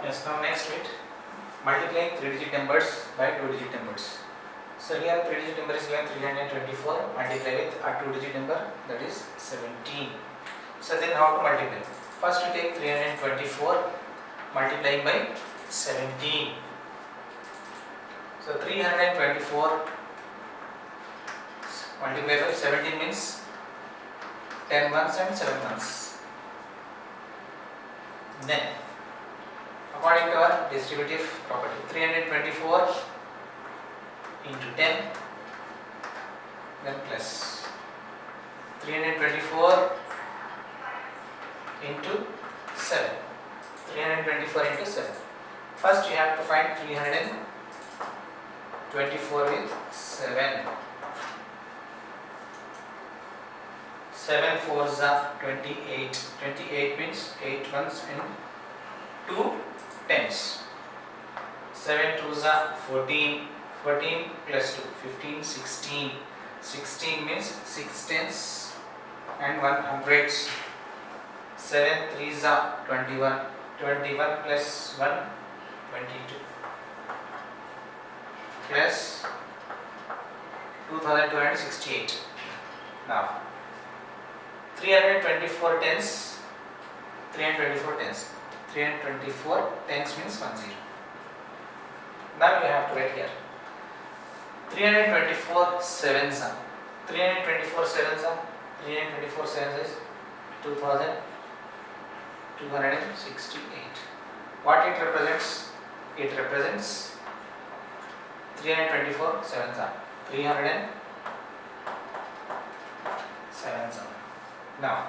Yes, now next bit, multiplying 3-digit numbers by 2-digit numbers. So here 3-digit number is given 324, multiply with a 2-digit number, that is 17. So then how to multiply? First we take 324 multiplying by 17. So 324 multiplied by 17 means 10 ones and 7 ones. Then according to our distributive property, 324 into 10, then plus 324 into 7. 324 into 7. First you have to find 324 with 7. 7 fours are 28. 28 means 8 ones and 2 tens. 7 twos are 14. 14 plus 2, 15, 16. 16 means 6 tens and 1 hundreds. 7 threes are 21. 21 plus 1, 22. Plus 2268. Now 324 tens. 324 tens. 324 tens means 10. Now you have to write here. 324 sevens are. 324 sevens are. 324 sevens is 2268. What it represents? It represents 324 sevens are. 300 sevens are. Now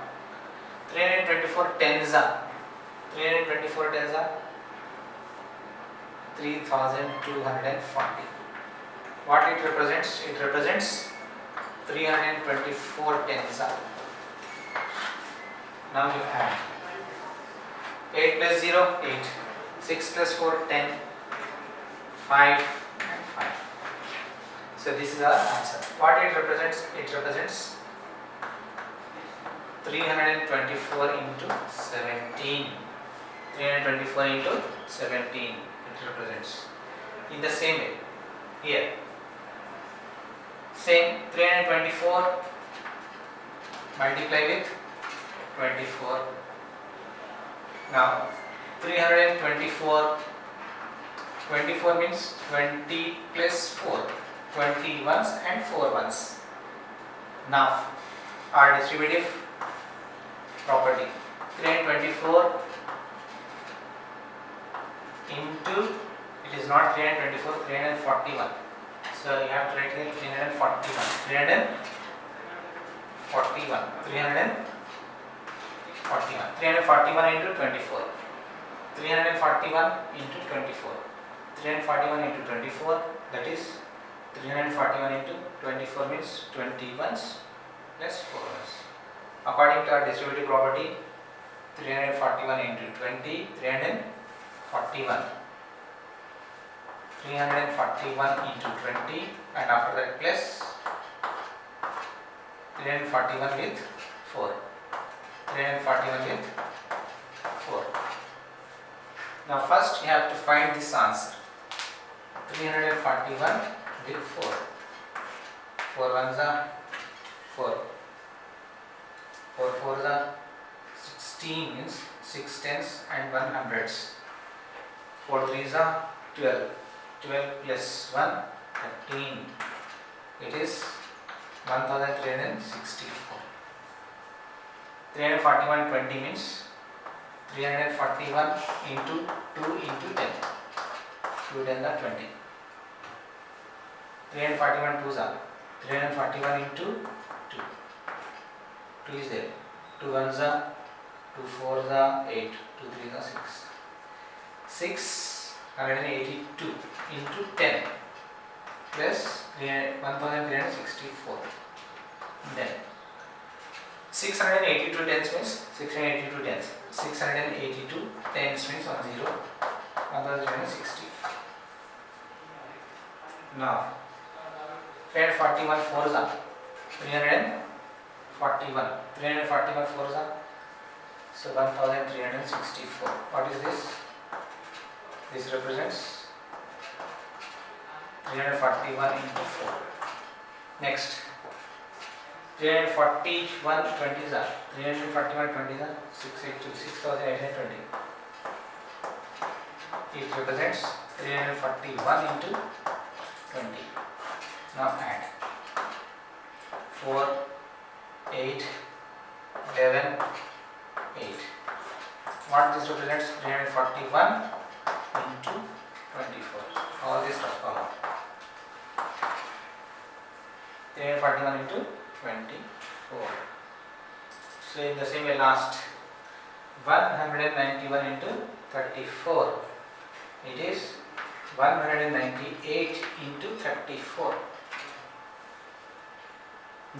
324 tens are. 324 tens are 3240. What it represents? It represents 324 tens are. Now you add 8 plus 0, 8. 6 plus 4, 10. 5 and 5. So this is our answer. What it represents? It represents 324 into 17. 324 into 17 it represents. In the same way, here, same 324 multiply with 24. Now 324, 24 means 20 plus 4, 20 ones and 4 ones. Now our distributive property, 324 into, it is not 324, 341. So you have to write here 341. 341. 341 into 24. 341 into 24. 341 into 24, that is 341 into 24 means 20 ones plus 4 ones. According to our distributive property, 341 into 20, 341. 341 into 20 and after that plus 341 with 4. 341 with 4. Now first you have to find this answer. 341 with 4. 4 ones are 4. 4 fours are 16 means 6 tens and 1 hundreds. 4 threes are 12. 12 plus 1, 13. It is 1364. 341 20 means 341 into 2 into 10. 2 10 are 20. 341 twos are 341 into 2. 2 is there. 2 ones are 2 fours are 8. 2 threes are 6. 682 into 10 plus 1364. Then 682 tens means 682 tens. 682 tens means 10. 1360. Now 341 fours are 341. 341 fours are so 1364. What is this? This represents 341 into 4. Next, 341 20s are 341 20s are 6820. It represents 341 into 20. Now add 4, 8, 11, 8. What this represents? 341 into 24. All this stuff come out. 341 into 24. So in the same way, last 191 into 34. It is 198 into 34.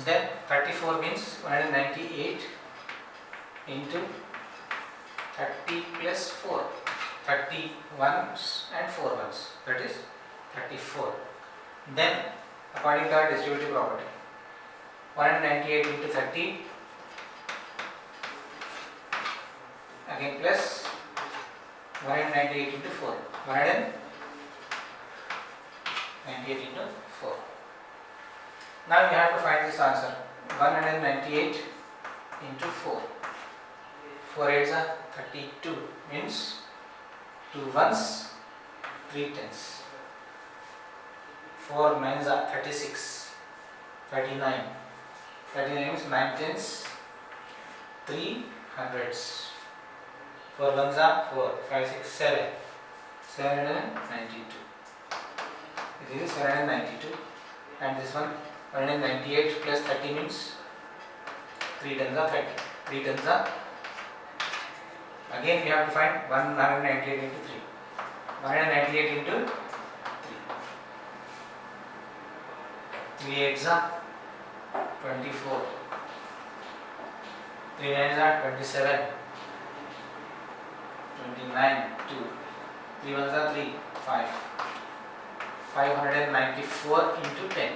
Then 34 means 198 into 30 plus 4. 30 ones and 4 ones. That is 34. Then according to our distributive property, 198 into 30 again plus 198 into 4. 198 into 4. Now we have to find this answer. 198 into 4. 4 8s are 32 means 2 ones, 3 tens. 4 9s are 36. 39. 39 means 9 tens, 3 hundreds. 4 ones are 4, 5, 6, 7. 792. This is 792. And this one 198 plus 30 means 3 tens are 30. 3 tens are. Again we have to find 198 into 3. 198 into 3. 3 8s are 24. 3 9s are 27. 29 2. 3 ones are 3 5. 594 into 10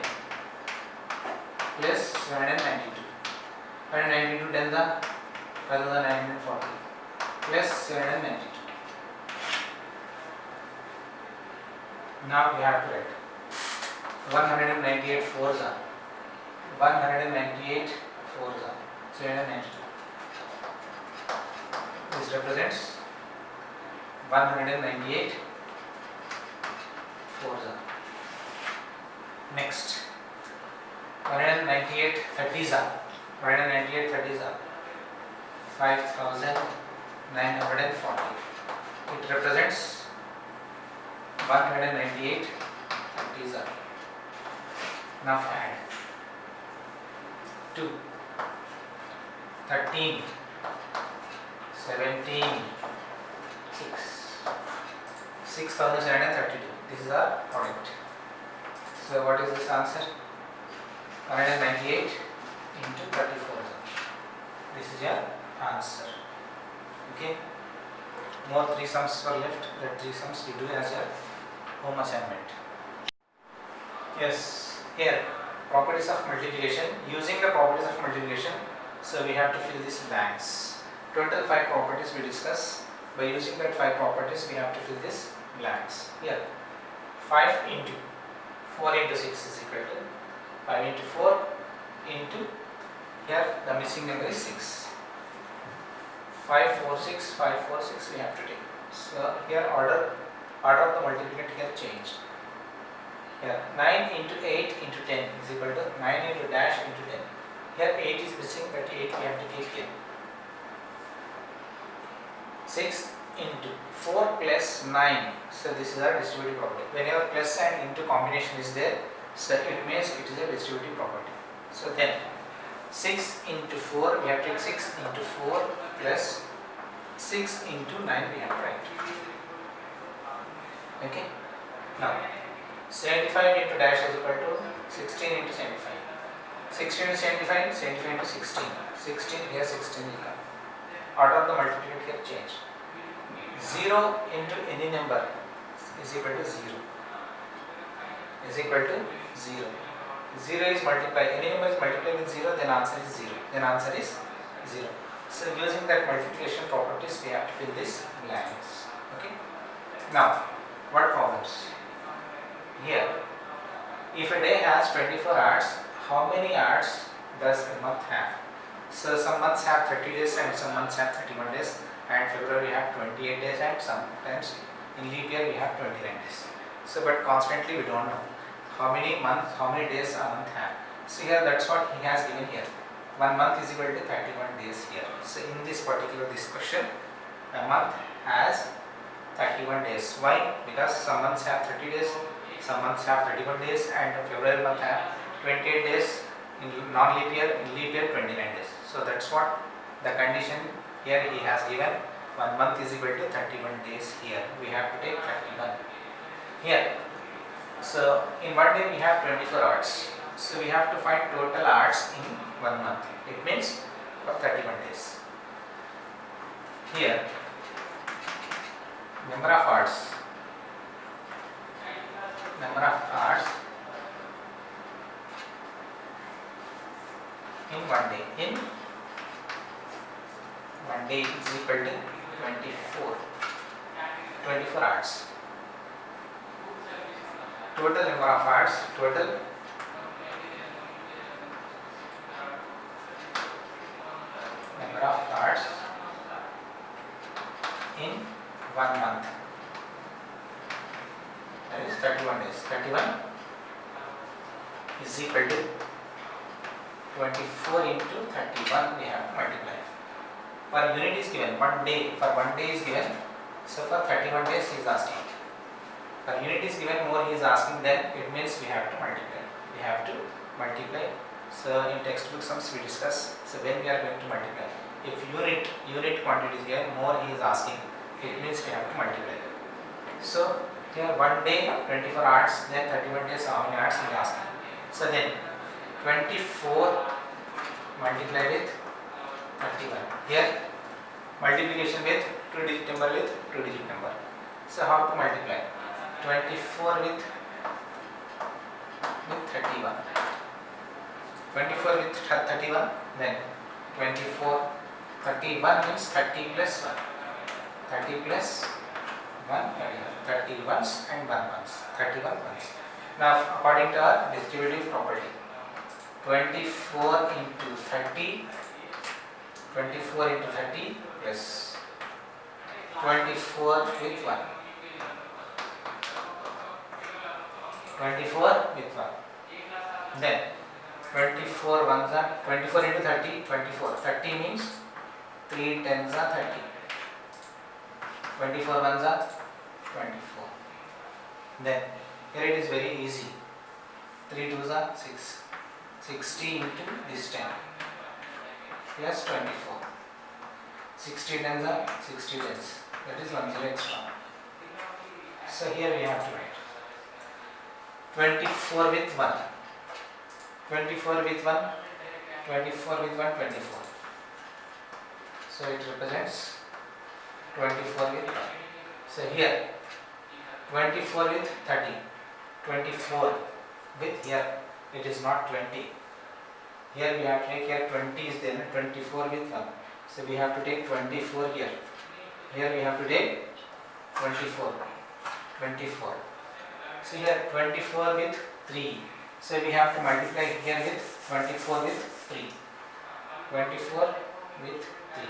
plus 792. 192 tens are 5940 plus 792. Now we have to write 198 fours are 198 fours are 792. This represents 198 fours are. Next, 198 30s are 198 30s are 5940. It represents 198 30s are. Now add 2, 13, 17, 6, 6732. This is our product. So what is this answer? 198 into 34. This is your answer. Okay. More 3 sums were left. That 3 sums we do as your home assignment. Yes. Here, properties of multiplication. Using the properties of multiplication, so we have to fill these blanks. Total 5 properties we discuss. By using that 5 properties, we have to fill these blanks. Here, 5 into 4 into 6 is equal to 5 into 4 into, here the missing number is 6. 5 4 6 5 4 6 we have to take. So here order of the multiplicator here changed. Here 9 into 8 into 10 is equal to 9 into dash into 10. Here 8 is missing, but 8 we have to take here. 6 into 4 plus 9. So this is our distributive property. Whenever plus and into combination is there, so it means it is a distributive property. So then 6 into 4, we have to take 6 into 4 plus 6 into 9 we have to write. Okay. Now 75 into dash is equal to 16 into 75. 16 into 75, 75 into 16. 16 here 16 will come. Order of the multiplicator here change. 0 into any number is equal to 0. Is equal to 0. 0 is multiplied. Any number is multiplied with 0, then answer is 0. Then answer is 0. So using that multiplication properties, we have to fill these blanks. Okay. Now, what problems? Here, if a day has 24 hours, how many hours does a month have? So some months have 30 days and some months have 31 days, and February have 28 days, and sometimes in leap year we have 29 days. So but constantly we don't know how many days a month have. So here that's what he has given here. 1 month is equal to 31 days here. So in this particular question, a month has 31 days. Why? Because some months have 30 days, some months have 31 days, and February month have 28 days in non-leap year, in leap year 29 days. So that's what the condition here he has given. 1 month is equal to 31 days here. We have to take 31 here. So in 1 day we have 24 hours. So we have to find total hours in 1 month. It means for 31 days. Here, number of hours in 1 day. In 1 day is equal to 24 hours. Total number of hours, in 1 month, that is 31 days. 31 is equal to 24 into 31, we have to multiply. For unit is given, 1 day, for 1 day is given, so for 31 days he is asking. For unit is given, more he is asking, then it means we have to multiply. So in textbook sums we discuss, so when we are going to multiply. If unit quantity is given, more he is asking, it means we have to multiply. So here 1 day 24 hours, then 31 days how many hours he is asking. So then 24 multiplied with 31. Here multiplication with 2-digit number with 2-digit number. So how to multiply? 24 with 31. 24 with 31, then 24, 31 means 30 plus 1. 30 plus 1, 30 ones and 1 ones, 31 ones. Now according to our distributive property, 24 into 30 plus 24 with 1. 24 with 1. Then 24 ones are 24 into 30, 24. 30 means 3 tens are 30. 24 ones are 24. Then here it is very easy. 3 twos are 6. 60 into this 10 plus 24. 60 tens are 60 tens. That is 10 extra. So here we have to write 24 with 1. 24 with 1. 24 with 1. 24. So it represents 24 with 1. So here 24 with 30. 24 with here it is not 20. Here we have to take here 20 is there, 24 with 1. So we have to take 24 here. Here we have to take 24. 24. So here 24 with 3. So we have to multiply here with 24 with 3. 24 with 3.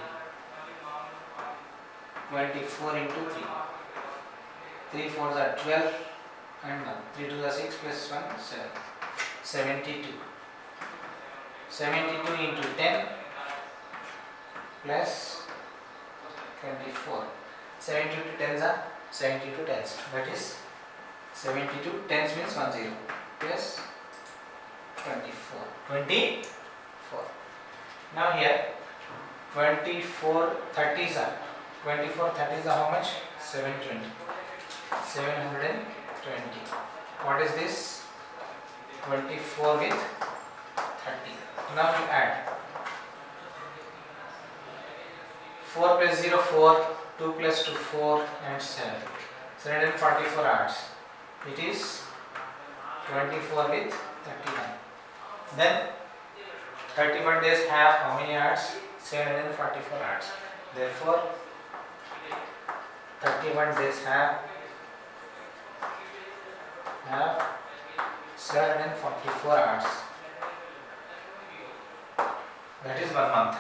24 into 3. 3 fours are 12 and 1. 3 twos are 6 plus 1, 7. 72. 72 into 10 plus 24. 72 tens are 72 tens. That is 72 tens means 10 plus 24. 24. Now here 24 30s are. 24 30s are how much? 720. 720. What is this? 24 with 30. Now you add 4 plus 0 4, 2 plus 2 4 and 7. 744 hours. It is 24 with 31. Then 31 days have how many hours? 744 hours. Therefore 31 days have have 744 hours. That is 1 month.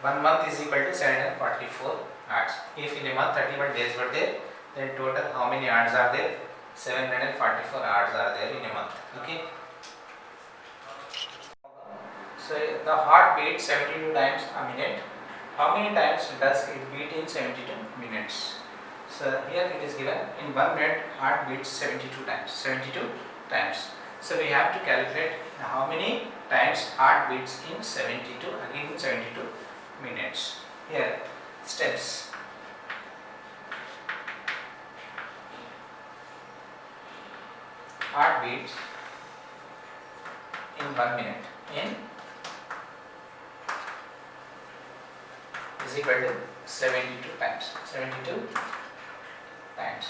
1 month is equal to 744 hours. If in a month 31 days were there, then total how many hours are there? 744 hours are there in a month. Okay. So the heart beats 72 times a minute. How many times does it beat in 72 minutes? So here it is given in 1 minute heart beats 72 times. 72 times. So we have to calculate how many times heart beats in 72, again in 72 minutes. Here steps. Heart beats in 1 minute in is equal to 72 times. 72 times.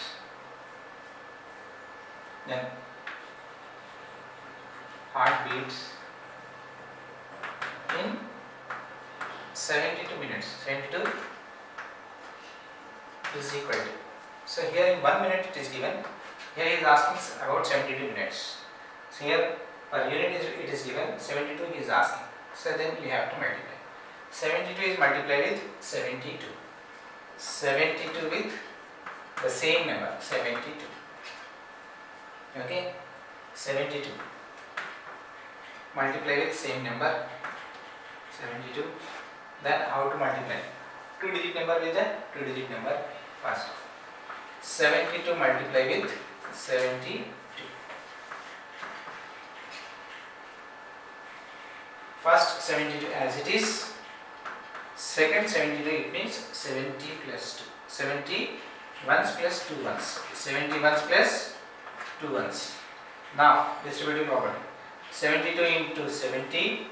Then heart beats in 72 minutes. 72 is equal to. So here in 1 minute it is given. Here he is asking about 72 minutes. So here per unit it is given. 72 he is asking. So then we have to multiply. 72 is multiplied with 72. 72 with the same number 72. Okay, 72 multiply with same number 72. Then how to multiply? 2-digit number with a 2-digit number first. 72 multiply with 72. First 72 as it is. Second 72 it means 70 plus 2. 70 ones plus 2 ones. 70 ones plus 2 ones. Now distributive property. 72 into 70.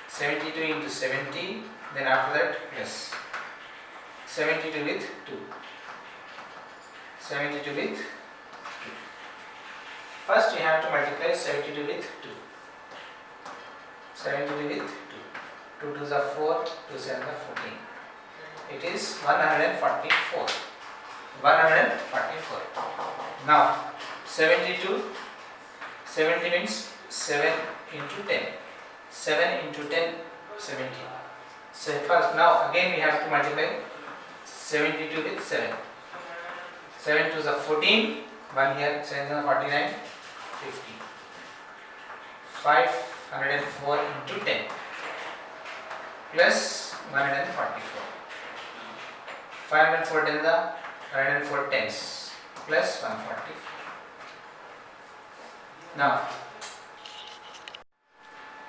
72 into 70. Then after that plus 72 with 2. 72 with 2. First we have to multiply 72 with 2. 72 with 2. 2 2s are 4, 2 7 are 14. It is 144. 144. Now 72, 70 means 7 into 10. 7 into 10, 70. So first now again we have to multiply 72 with 7. 7 2s are 14. 1 here, 7 are 49, 50. 504 into 10 plus 144. 504 tens are 104 tens plus 144. Now,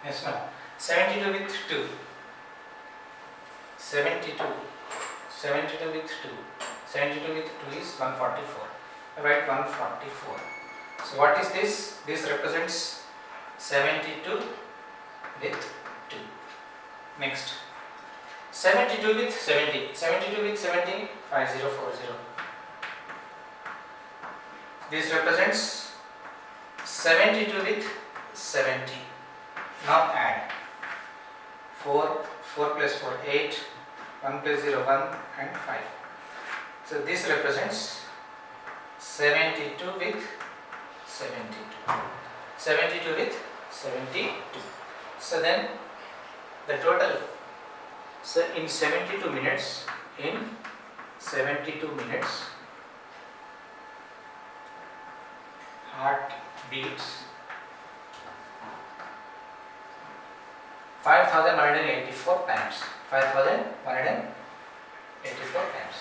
yes, now 72 with 2. 72. 72 with 2. 72 with 2 is 144. Write 144. So what is this? This represents 72 with 2. Next, 72 with 70. 72 with 70, 5040. This represents 72 with 70. Now add 4, 4 plus 4, 8, 1 plus 0, 1 and 5. So this represents 72 with 72. 72 with 72. So then the total, so in 72 minutes, heart beats 5184 times. 5184 times.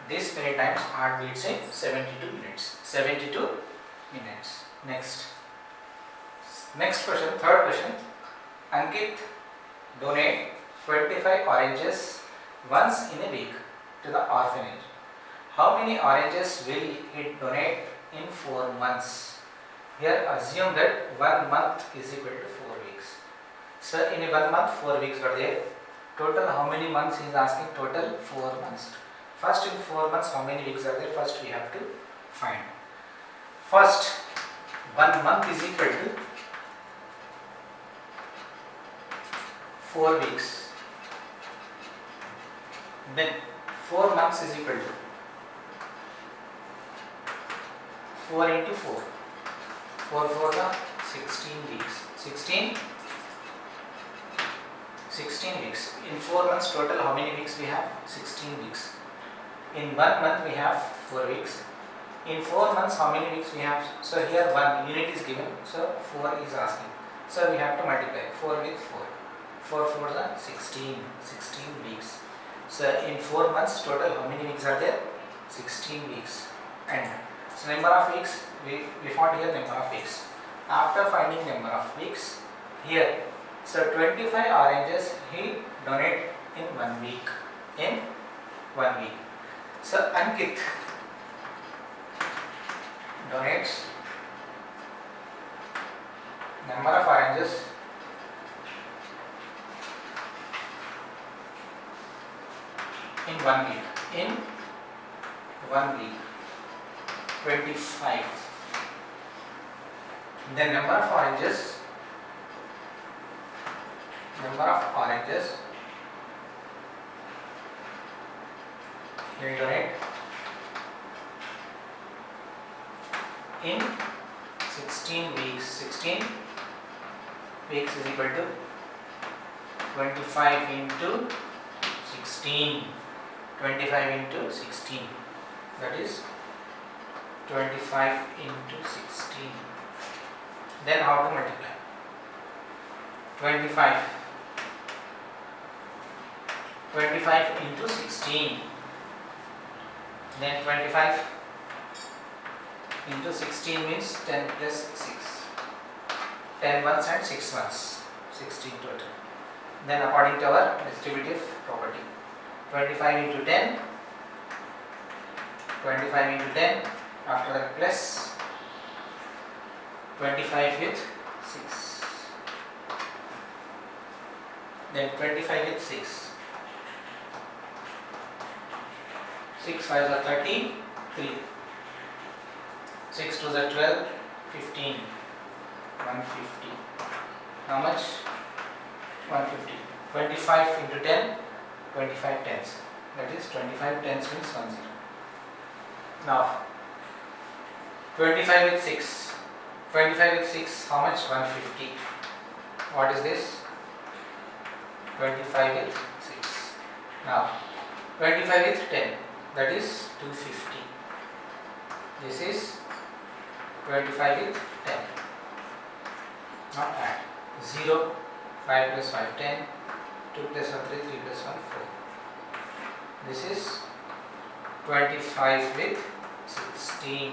This many times heart beats in 72 minutes. 72 minutes. Next question, third question. Ankit donate 25 oranges once in a week to the orphanage. How many oranges will he donate in 4 months? Here assume that 1 month is equal to 4 weeks. So in a 1 month 4 weeks were there. Total how many months he is asking? Total 4 months. First in 4 months how many weeks are there? First we have to find. First 1 month is equal to 4 weeks. Then 4 months is equal to 4 into 4. 4 for the 16 weeks. 16 weeks. In 4 months total how many weeks we have? 16 weeks. In 1 month we have 4 weeks. In 4 months how many weeks we have? So here 1 unit is given, so 4 is asking. So we have to multiply 4 with 4. 4 for the 16 weeks. So in 4 months total how many weeks are there? 16 weeks. And so number of weeks, we found here number of weeks. After finding number of weeks, here, so 25 oranges he donate in 1 week. In 1 week. So Ankit donates number of oranges in 1 week. In 1 week, 25. The number of oranges he will donate in 16 weeks. 16 weeks is equal to 25 into 16. 25 into 16. That is 25 into 16. Then how to multiply? 25 into 16. Then 25 into 16 means 10 plus 6. 10 months and 6 months. 16 total. Then according to our distributive property, 25 into 10. 25 into 10. After that plus 25 with 6. Then 25 with 6. 6 5s are 30, 3. 6 2s are 12, 15. 150. How much? 150. 25 into 10, 25 tens. That is 25 tens means 10. Now 25 with 6. 25 with 6, how much? 150. What is this? 25 with 6. Now 25 with 10, that is 250. This is 25 with 10. Now add 0, 5 plus 5, 10, 2 plus 1, 3, 3 plus 1, 4. This is 25 with 16.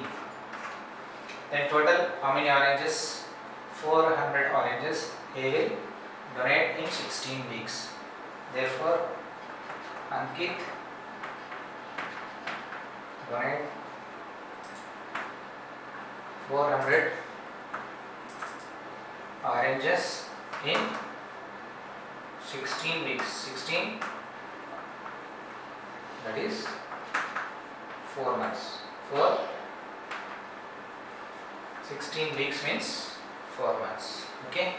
Then total how many oranges? 400 oranges he will donate in 16 weeks. Therefore Ankit donate 400 oranges in 16 weeks. 16, that is 4 months. 16 weeks means 4 months. Okay.